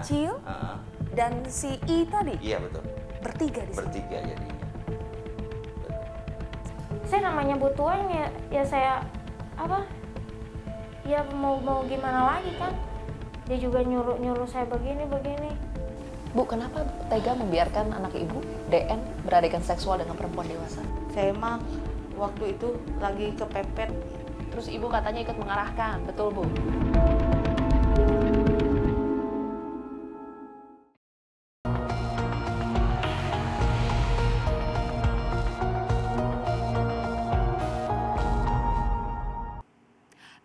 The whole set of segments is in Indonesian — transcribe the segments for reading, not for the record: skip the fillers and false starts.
kecil dan si I tadi? Iya betul. Bertiga di sini? Bertiga jadinya. Saya namanya butuh uang ya saya apa? Ya mau gimana lagi kan? Dia juga nyuruh saya begini. Bu, kenapa tega membiarkan anak ibu, DN, beradegan seksual dengan perempuan dewasa? Saya emang waktu itu lagi kepepet. Terus ibu katanya ikut mengarahkan, betul Bu?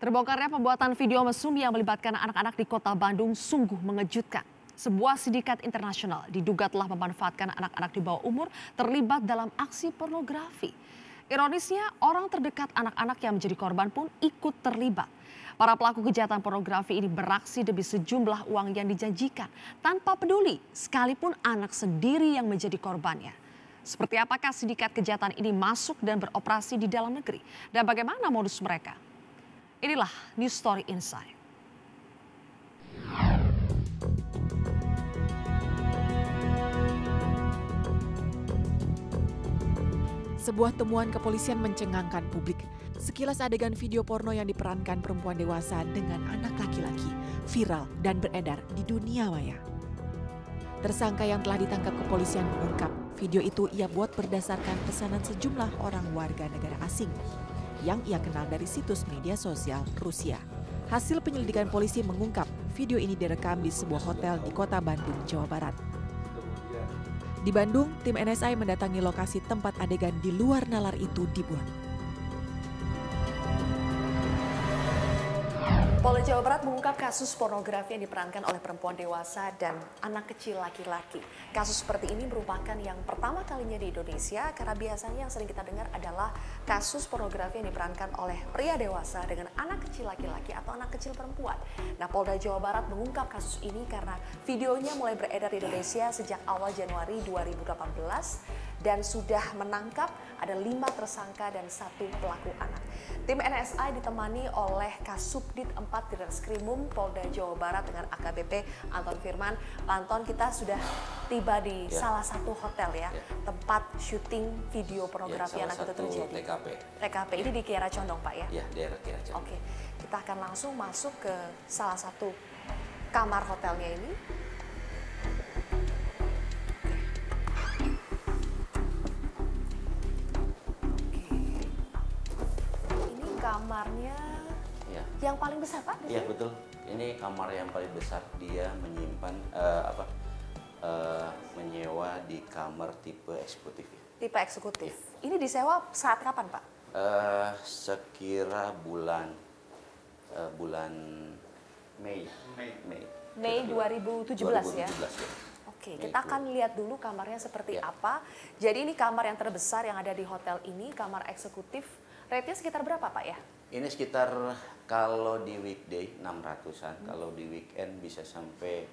Terbongkarnya pembuatan video mesum yang melibatkan anak-anak di kota Bandung sungguh mengejutkan. Sebuah sindikat internasional diduga telah memanfaatkan anak-anak di bawah umur terlibat dalam aksi pornografi. Ironisnya, orang terdekat anak-anak yang menjadi korban pun ikut terlibat. Para pelaku kejahatan pornografi ini beraksi demi sejumlah uang yang dijanjikan tanpa peduli, sekalipun anak sendiri yang menjadi korbannya. Seperti apakah sindikat kejahatan ini masuk dan beroperasi di dalam negeri? Dan bagaimana modus mereka? Inilah News Story Inside. Sebuah temuan kepolisian mencengangkan publik. Sekilas adegan video porno yang diperankan perempuan dewasa dengan anak laki-laki viral dan beredar di dunia maya. Tersangka yang telah ditangkap kepolisian mengungkap video itu ia buat berdasarkan pesanan sejumlah orang warga negara asing yang ia kenal dari situs media sosial Rusia. Hasil penyelidikan polisi mengungkap video ini direkam di sebuah hotel di kota Bandung, Jawa Barat. Di Bandung, tim NSI mendatangi lokasi tempat adegan di luar nalar itu dibuat. Polda Jawa Barat mengungkap kasus pornografi yang diperankan oleh perempuan dewasa dan anak kecil laki-laki. Kasus seperti ini merupakan yang pertama kalinya di Indonesia karena biasanya yang sering kita dengar adalah kasus pornografi yang diperankan oleh pria dewasa dengan anak kecil laki-laki atau anak kecil perempuan. Nah, Polda Jawa Barat mengungkap kasus ini karena videonya mulai beredar di Indonesia sejak awal Januari 2018 dan sudah menangkap ada 5 tersangka dan 1 pelaku anak. Tim NSI ditemani oleh Kasubdit 4 Ditreskrimum Polda Jawa Barat dengan AKBP Anton Firman. Anton, kita sudah tiba di salah satu hotel tempat syuting video pornografi anak itu terjadi. TKP ini di Kiara Condong, Pak ya? Iya, daerah Kiara Condong. Oke, kita akan langsung masuk ke salah satu kamar hotelnya ini. Kamarnya yang paling besar, Pak? Iya betul. Ini kamar yang paling besar. Dia menyimpan menyewa di kamar tipe eksekutif. Tipe eksekutif. Ini disewa saat kapan, Pak? Sekira bulan Mei 2017 ya. Oke, kita akan lihat dulu kamarnya seperti apa. Jadi ini kamar yang terbesar yang ada di hotel ini, kamar eksekutif. Rate-nya sekitar berapa, Pak ya? Ini sekitar kalau di weekday 600-an, kalau di weekend bisa sampai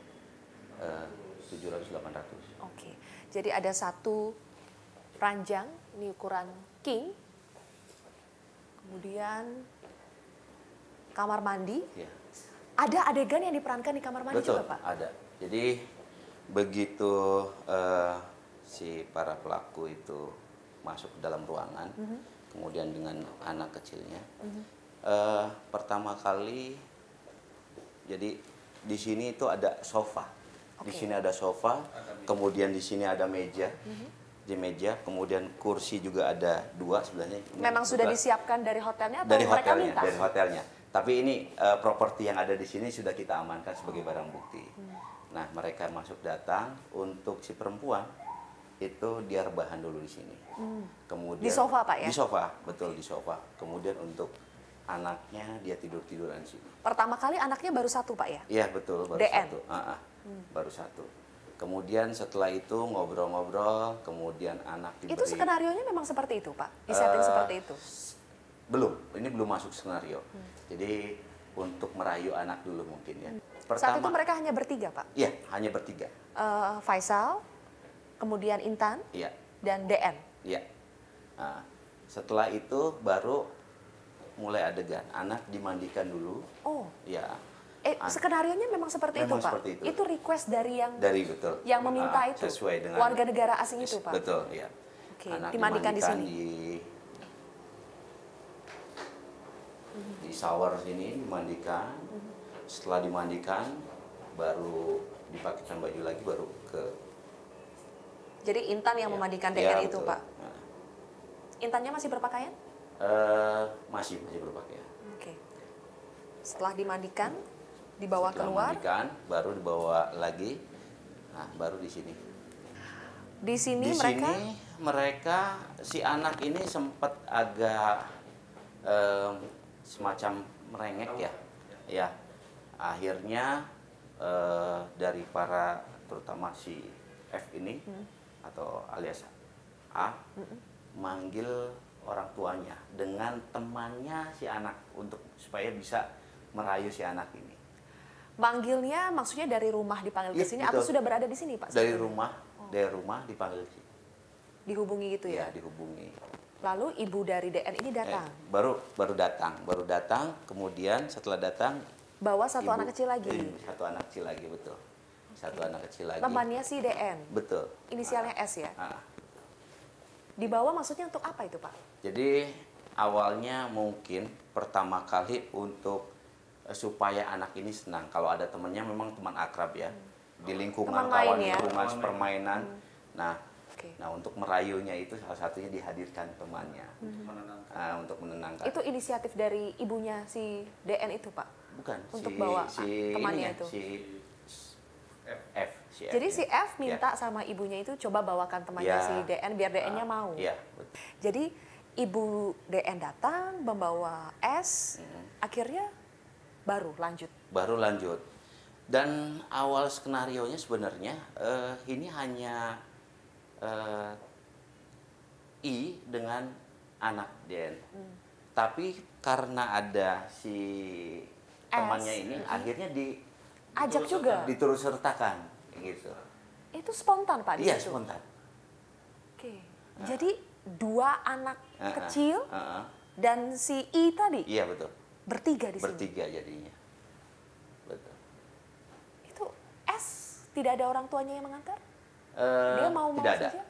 700-800. Oke, jadi ada satu ranjang, ini ukuran king. Kemudian kamar mandi. Ya. Ada adegan yang diperankan di kamar mandi juga, Pak? Ada. Jadi begitu si para pelaku itu masuk ke dalam ruangan, kemudian dengan anak kecilnya, pertama kali, jadi di sini itu ada sofa, di sini ada sofa, kemudian di sini ada meja, di meja, kemudian kursi juga ada 2 sebenarnya. Memang sudah disiapkan dari hotelnya atau dari mereka hotelnya, minta? dari hotelnya. Tapi ini properti yang ada di sini sudah kita amankan sebagai barang bukti. Nah, mereka masuk datang untuk si perempuan. Itu dia rebahan dulu di sini. Kemudian di sofa, Pak ya? Di sofa, betul di sofa. Kemudian untuk anaknya dia tiduran di sini. Pertama kali anaknya baru 1, Pak ya? Iya betul, baru DN. 1. Baru 1. Kemudian setelah itu ngobrol-ngobrol, kemudian anak diberi. Itu skenarionya memang seperti itu, Pak? Di setting seperti itu? Belum, ini belum masuk skenario. Jadi untuk merayu anak dulu mungkin ya. Saat itu mereka hanya bertiga, Pak? Iya, hanya bertiga. Faisal, kemudian Intan, dan DN. Iya. Nah, setelah itu baru mulai adegan. Anak dimandikan dulu. Oh. Ya. Skenarionya memang seperti Memang itu, Pak? seperti itu. Itu request dari yang betul. yang meminta itu? Sesuai dengan warga negara asing itu, Pak? Betul, ya. Oke, Anak dimandikan di sini? Di shower sini dimandikan. Setelah dimandikan, baru dipakaikan baju lagi, baru ke... Jadi Intan yang memandikan Ya, DN itu, betul. Pak? Nah, Intannya masih berpakaian? masih berpakaian. Oke. Setelah dimandikan, dibawa Setelah keluar. mandikan, baru dibawa lagi. Nah, baru di sini. Di sini Di mereka sini mereka, si anak ini sempat agak semacam merengek ya. Ya, akhirnya dari para, terutama si F ini atau alias A, manggil orang tuanya dengan temannya si anak untuk supaya bisa merayu si anak ini. manggilnya maksudnya dari rumah dipanggil ke Iya, sini betul. atau sudah berada di sini, Pak? Dari sebelumnya? rumah dipanggil sih. Dihubungi gitu ya? Ya, dihubungi. Lalu ibu dari DN ini datang. Baru datang, kemudian setelah datang Bawa satu ibu- anak kecil lagi. Satu anak kecil lagi, betul. Satu anak kecil lagi. Temannya si DN. Betul. Inisialnya S ya? Ah. Dibawa maksudnya untuk apa itu, Pak? Jadi awalnya mungkin pertama kali untuk supaya anak ini senang. Kalau ada temannya memang teman akrab ya. Di lingkungan Teman main kawan ya? lingkungan permainan. Nah, Oke. nah untuk merayunya itu salah satunya dihadirkan temannya. Nah, untuk menenangkan. Itu inisiatif dari ibunya si DN itu, Pak? Bukan untuk bawa temannya ininya, itu. si F. Jadi ya. si F minta sama ibunya itu coba bawakan temannya Ya. si DN biar DN-nya mau. Iya, betul. Jadi ibu DN datang membawa S, akhirnya baru lanjut. Baru lanjut. Dan awal skenarionya sebenarnya ini hanya I dengan anak Den. Tapi karena ada si temannya ini, akhirnya Ajak juga. diturut sertakan, gitu. Itu spontan, Pak, di Iya, situ? spontan. Oke. Jadi dua anak kecil Heeh. dan si I tadi Iya, betul. bertiga di sini. Bertiga jadinya. Betul. Itu S tidak ada orang tuanya yang mengantar? Eh, Dia mau tidak ada, saja?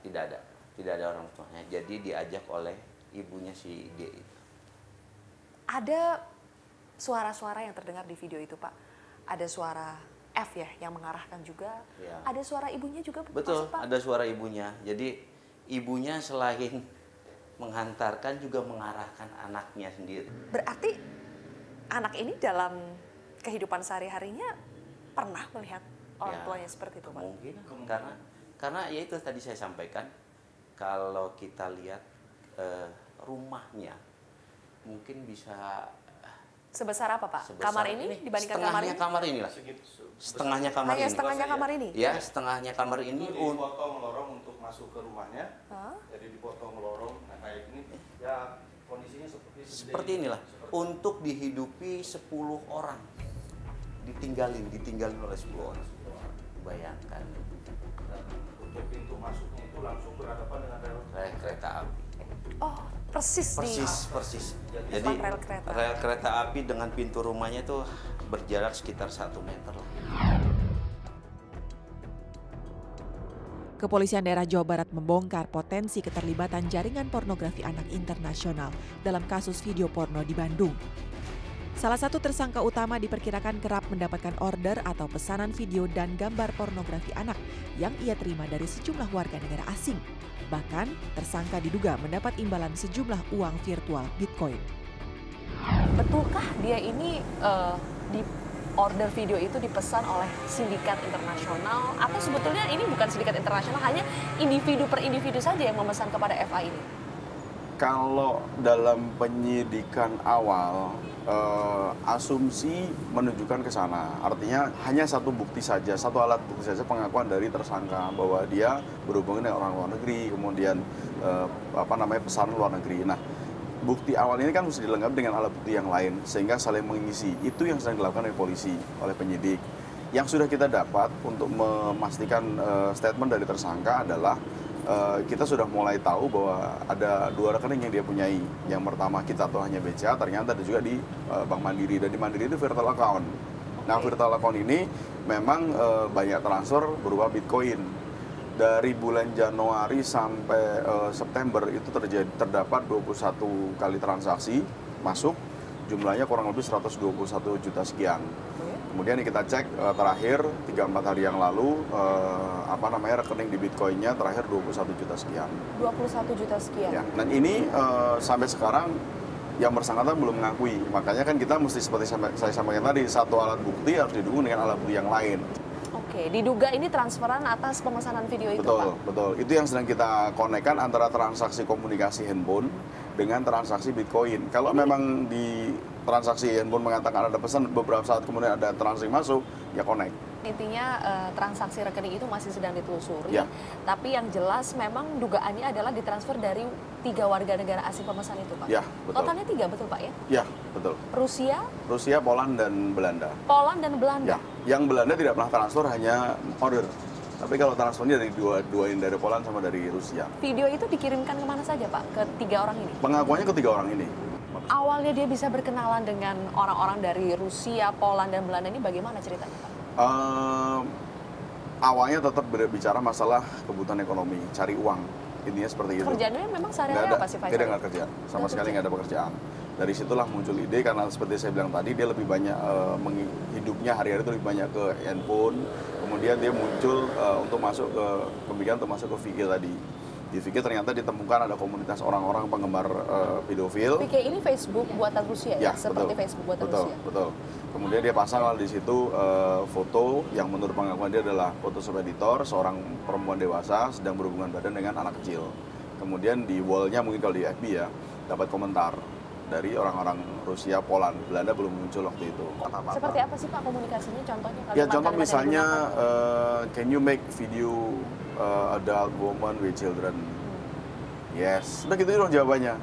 tidak ada orang tuanya. Jadi diajak oleh ibunya si D itu. Ada suara-suara yang terdengar di video itu, Pak. Ada suara F ya yang mengarahkan juga. Ya. Ada suara ibunya juga Betul, masuk, Pak. ada suara ibunya. Jadi ibunya selain menghantarkan juga mengarahkan anaknya sendiri. Berarti anak ini dalam kehidupan sehari-harinya pernah melihat orang Ya, tuanya seperti itu, Pak? Mungkin karena ya itu tadi saya sampaikan, kalau kita lihat rumahnya mungkin bisa Sebesar apa, Pak? sebesar Kamar ini dibandingkan kamar setengahnya ini? kamar ini lah. Setengahnya kamar Hanya ini. setengahnya kamar ini? Ya, setengahnya kamar ini dipotong lorong untuk masuk ke rumahnya. Hah? Jadi dipotong lorong, nah kayak gini. Ya kondisinya seperti inilah. Untuk dihidupi 10 orang. Ditinggalin oleh 10 orang. Bayangkan. Dan untuk pintu masuknya itu langsung berhadapan dengan rel Kereta api. Oh, persis. Persis. Jadi depan rel kereta. rel kereta api dengan pintu rumahnya itu berjarak sekitar 1 meter lah. Kepolisian daerah Jawa Barat membongkar potensi keterlibatan jaringan pornografi anak internasional dalam kasus video porno di Bandung. Salah satu tersangka utama diperkirakan kerap mendapatkan order atau pesanan video dan gambar pornografi anak yang ia terima dari sejumlah warga negara asing. Bahkan, tersangka diduga mendapat imbalan sejumlah uang virtual Bitcoin. Betulkah dia ini di order video itu dipesan oleh sindikat internasional atau sebetulnya ini bukan sindikat internasional, hanya individu per individu saja yang memesan kepada FA ini? Kalau dalam penyidikan awal, asumsi menunjukkan ke sana. Artinya hanya satu bukti saja, satu alat bukti saja pengakuan dari tersangka bahwa dia berhubungan dengan orang luar negeri, kemudian pesanan luar negeri. Nah, bukti awal ini kan mesti dilengkapi dengan alat bukti yang lain sehingga saling mengisi. Itu yang sedang dilakukan oleh polisi, oleh penyidik. Yang sudah kita dapat untuk memastikan statement dari tersangka adalah kita sudah mulai tahu bahwa ada 2 rekening yang dia punyai. Yang pertama kita tahu hanya BCA, ternyata ada juga di Bank Mandiri, dan di Mandiri itu virtual account. Nah, virtual account ini memang banyak transfer berupa Bitcoin. Dari bulan Januari sampai September itu terdapat 21 kali transaksi masuk, jumlahnya kurang lebih 121 juta sekian. Kemudian kita cek terakhir 3-4 hari yang lalu rekening di Bitcoinnya terakhir 21 juta sekian. 21 juta sekian. Ya, dan ini sampai sekarang yang bersangkutan belum mengakui. Makanya kan kita mesti seperti saya sampaikan tadi, satu alat bukti harus didukung dengan alat bukti yang lain. Oke, diduga ini transferan atas pemesanan video itu, betul, Pak? Betul, itu yang sedang kita konekkan antara transaksi komunikasi handphone dengan transaksi Bitcoin. Kalau memang di transaksi handphone mengatakan ada pesan, beberapa saat kemudian ada transaksi masuk, ya connect. Intinya transaksi rekening itu masih sedang ditelusuri, Ya. tapi yang jelas memang dugaannya adalah ditransfer dari 3 warga negara asing pemesan itu, Pak? Ya, betul. Totalnya 3, betul Pak ya? Ya, betul. Rusia, Poland, dan Belanda. Poland dan Belanda? Ya, yang Belanda tidak pernah transfer, hanya order. Tapi kalau transfernya dari dua ini, dari Poland sama dari Rusia. Video itu dikirimkan kemana saja Pak, ke 3 orang ini? Pengakuannya ke 3 orang ini. Awalnya dia bisa berkenalan dengan orang-orang dari Rusia, Poland, dan Belanda ini bagaimana ceritanya Pak? Awalnya tetap berbicara masalah kebutuhan ekonomi, cari uang. Intinya seperti itu. Kerjaannya memang sehari-hari apa sih Pak? Dia nggak kerja, sama sekali nggak ada pekerjaan. Dari situlah muncul ide, karena seperti saya bilang tadi, dia lebih banyak hidupnya hari-hari itu lebih banyak ke handphone. Kemudian dia muncul untuk masuk ke pemikiran untuk masuk ke VK tadi. Di VK ternyata ditemukan ada komunitas orang-orang penggemar pedofil. VK ini Facebook buatan Rusia ya? Seperti betul. Facebook buatan Betul, Rusia? betul. Kemudian dia pasang di situ foto yang menurut pengakuan dia adalah foto editor seorang perempuan dewasa sedang berhubungan badan dengan anak kecil. Kemudian di wall-nya, mungkin kalau di FB ya, dapat komentar dari orang-orang Rusia, Poland, Belanda belum muncul waktu itu. Seperti apa sih Pak komunikasinya? Contohnya? Ya, contoh misalnya, can you make video adult woman with children? Yes, udah gitu dong jawabannya.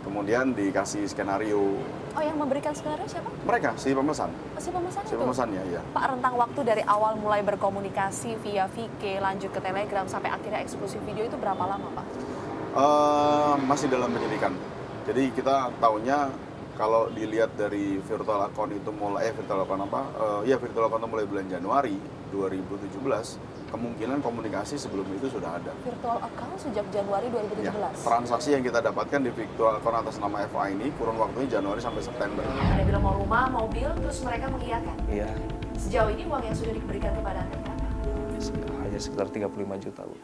Kemudian dikasih skenario. Oh, yang memberikan skenario siapa? Mereka, si pemesan. Si pemesan itu? Si pemesannya, iya. Pak, rentang waktu dari awal mulai berkomunikasi via VK, lanjut ke Telegram, sampai akhirnya eksklusif video itu berapa lama Pak? Masih dalam penyidikan. Jadi kita tahunya kalau dilihat dari virtual account itu mulai virtual account mulai bulan Januari 2017, kemungkinan komunikasi sebelum itu sudah ada. Virtual account sejak Januari 2017? Ya, transaksi yang kita dapatkan di virtual account atas nama FA ini kurun waktunya Januari sampai September. Anda bilang mau rumah, mobil, terus mereka mengiyakan? Iya. Sejauh ini uang yang sudah diberikan kepada Anda berapa? Hanya sekitar 35 juta, Bu.